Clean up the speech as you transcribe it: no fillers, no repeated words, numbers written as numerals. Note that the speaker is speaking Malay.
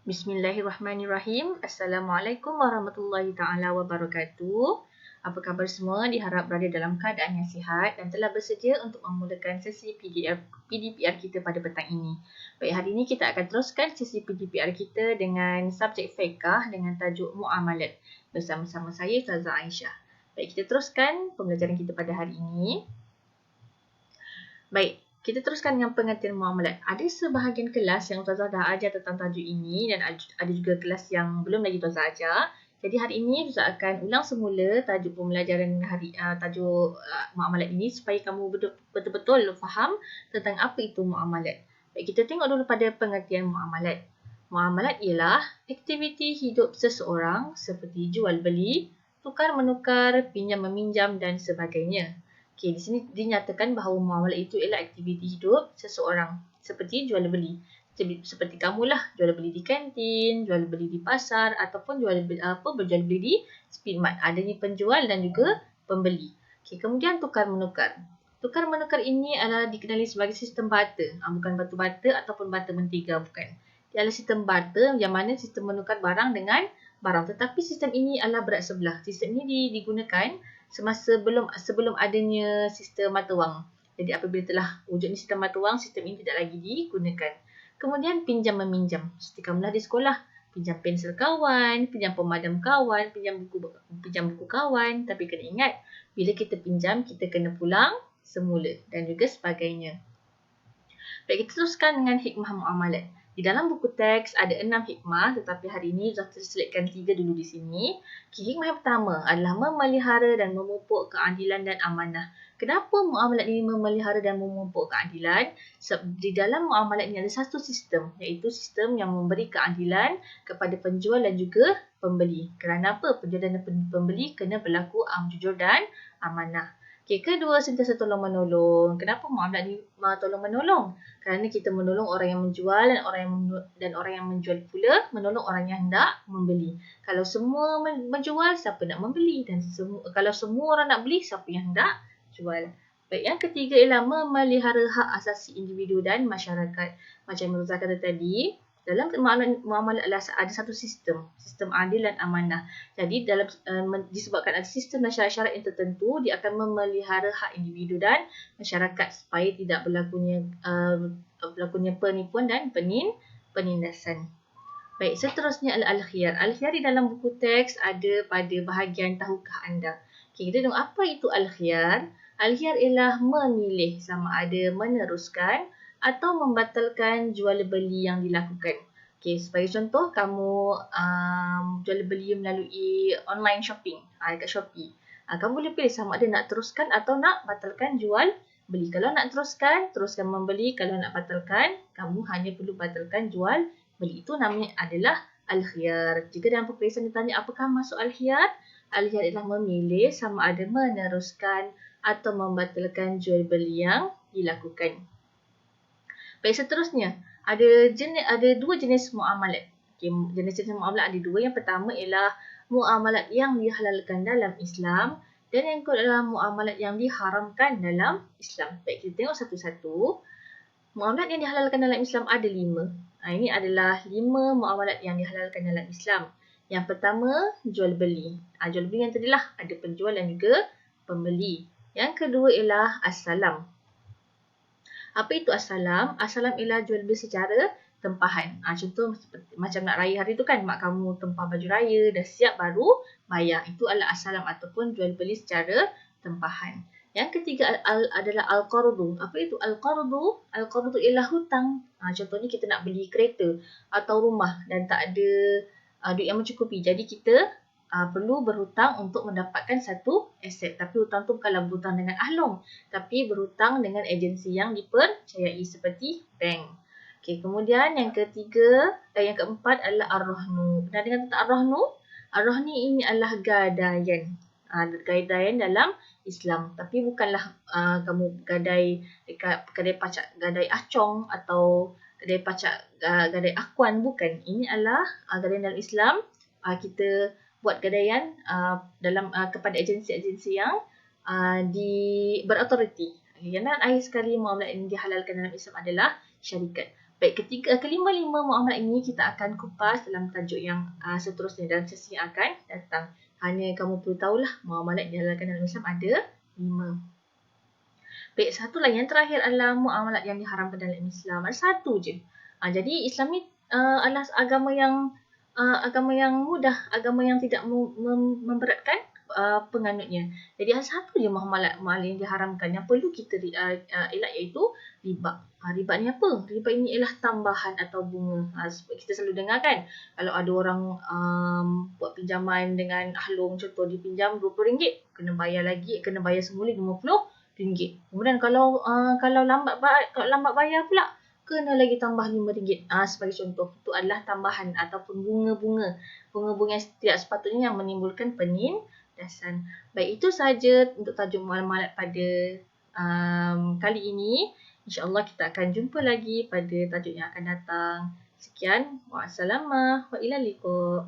Bismillahirrahmanirrahim. Assalamualaikum warahmatullahi taala wabarakatuh. Apa khabar semua? Diharap berada dalam keadaan yang sihat dan telah bersedia untuk memulakan sesi PDPR kita pada petang ini. Baik, hari ini kita akan teruskan sesi PDPR kita dengan subjek fiqh dengan tajuk muamalat bersama-sama saya Ustazah Aisyah. Baik, kita teruskan pembelajaran kita pada hari ini. Baik, kita teruskan dengan pengertian muamalat. Ada sebahagian kelas yang Ustazah dah ajar tentang tajuk ini dan ada juga kelas yang belum lagi Ustazah ajar. Jadi hari ini Ustazah akan ulang semula tajuk pembelajaran tajuk muamalat ini supaya kamu betul-betul faham tentang apa itu muamalat. Baik, kita tengok dulu pada pengertian muamalat. Muamalat ialah aktiviti hidup seseorang seperti jual beli, tukar menukar, pinjam meminjam dan sebagainya. Okey, di sini dinyatakan bahawa muamalat itu ialah aktiviti hidup seseorang seperti jual beli. Seperti kamulah jual beli di kantin, jual beli di pasar ataupun berjual beli di Speedmart. Adanya penjual dan juga pembeli. Okey, kemudian tukar menukar. Tukar menukar ini adalah dikenali sebagai sistem barter. Bukan batu bata ataupun barter mentega, bukan. Dia adalah sistem barter yang mana sistem menukar barang dengan barang. Tetapi sistem ini adalah berat sebelah. Sistem ini digunakan semasa sebelum adanya sistem mata wang. Jadi apabila telah wujudnya sistem mata wang, sistem ini tidak lagi digunakan. Kemudian pinjam meminjam. Seperti kamulah di sekolah, pinjam pensel kawan, pinjam pemadam kawan, pinjam buku kawan. Tapi kena ingat, bila kita pinjam, kita kena pulang semula dan juga sebagainya. Baik, kita teruskan dengan hikmah muamalat. Di dalam buku teks ada 6 hikmah, tetapi hari ini saya terselitkan 3 dulu di sini. Hikmah yang pertama adalah memelihara dan memupuk keadilan dan amanah. Kenapa muamalat ini memelihara dan memupuk keadilan? Sebab di dalam muamalat ini ada satu sistem, iaitu sistem yang memberi keadilan kepada penjual dan juga pembeli. Kerana apa? Penjual dan pembeli kena berlaku jujur dan amanah. Okey, kedua, sentiasa tolong-menolong. Kenapa muamalat ni tolong-menolong? Kerana kita menolong orang yang menjual dan orang yang menjual pula menolong orang yang hendak membeli. Kalau semua menjual, siapa nak membeli? Dan kalau semua orang nak beli, siapa yang hendak jual? Baik, yang ketiga ialah memelihara hak asasi individu dan masyarakat. Macam yang Ustazah kata tadi, dalam muamalat ada satu sistem adil dan amanah. Jadi disebabkan ada sistem dan syarat-syarat yang tertentu, dia akan memelihara hak individu dan masyarakat supaya tidak berlakunya penipuan dan penindasan. Baik, seterusnya adalah al-khiyar. Al-khiyar di dalam buku teks ada pada bahagian tahukah anda. Okay, kita tengok apa itu al-khiyar. Al-khiyar ialah memilih sama ada meneruskan atau membatalkan jual beli yang dilakukan. Okey, sebagai contoh, kamu jual beli melalui online shopping dekat Shopee. Kamu boleh pilih sama ada nak teruskan atau nak batalkan jual beli. Kalau nak teruskan membeli. Kalau nak batalkan, kamu hanya perlu batalkan jual beli. Itu namanya adalah al-khiyar. Jika dalam peperiksaan ditanya apakah masuk al-khiyar? Al-khiyar adalah memilih sama ada meneruskan atau membatalkan jual beli yang dilakukan. Baik, seterusnya ada dua jenis muamalat. Okay, jenis-jenis muamalat ada dua. Yang pertama ialah muamalat yang dihalalkan dalam Islam dan yang kedua adalah muamalat yang diharamkan dalam Islam. Baik, kita tengok satu-satu. Muamalat yang dihalalkan dalam Islam ada 5. Ini adalah 5 muamalat yang dihalalkan dalam Islam. Yang pertama, jual beli. Jual beli yang tadilah ada penjual dan juga pembeli. Yang kedua ialah as-salam. Apa itu as-salam? As-salam ialah jual beli secara tempahan. Contoh macam nak raya hari tu kan, mak kamu tempah baju raya, dah siap baru bayar. Itu adalah as-salam ataupun jual beli secara tempahan. Yang ketiga adalah al-qardu. Apa itu al-qardu? Al-qardu ialah hutang. Contohnya kita nak beli kereta atau rumah dan tak ada duit yang mencukupi. Jadi kita perlu berhutang untuk mendapatkan satu aset. Tapi hutang tu bukanlah berhutang dengan ahlong, tapi berhutang dengan agensi yang dipercayai seperti bank. Okey, kemudian yang keempat adalah ar-rahnu. Pernah dengar tentang ar-rahnu? Ar-rahnu ini adalah gadaian. Gadaian dalam Islam. Tapi bukanlah kamu gadai dekat kedai pacak gadai acong atau kedai pacak gadai akuan, bukan. Ini adalah gadaian dalam Islam. Kita buat gadaian kepada agensi-agensi yang berautoriti. Yang akhir sekali muamalat yang dihalalkan dalam Islam adalah syarikat. Baik, kelima-lima muamalat ini kita akan kupas dalam tajuk yang seterusnya dan sesi yang akan datang. Hanya kamu perlu tahulah muamalat dihalalkan dalam Islam ada 5. Baik, satu lagi yang terakhir adalah muamalat yang diharamkan dalam Islam. Ada satu je. Jadi Islam ni adalah agama yang mudah, agama yang tidak memberatkan penganutnya. Jadi ada satu je muamalat yang diharamkan yang perlu kita elak, iaitu riba. Riba ni apa? Riba ini ialah tambahan atau bunga. Kita selalu dengar kan, kalau ada orang buat pinjaman dengan ahlong, contoh dia pinjam RM20, kena bayar semula RM50. Kemudian kalau lambat bayar pula, kena lagi tambah RM5. Sebagai contoh, itu adalah tambahan ataupun bunga-bunga yang tidak sepatutnya yang menimbulkan penindasan. Baik, itu sahaja untuk tajuk muamalat pada kali ini. InsyaAllah kita akan jumpa lagi pada tajuk yang akan datang. Sekian, wassalamu wa ilal liqa.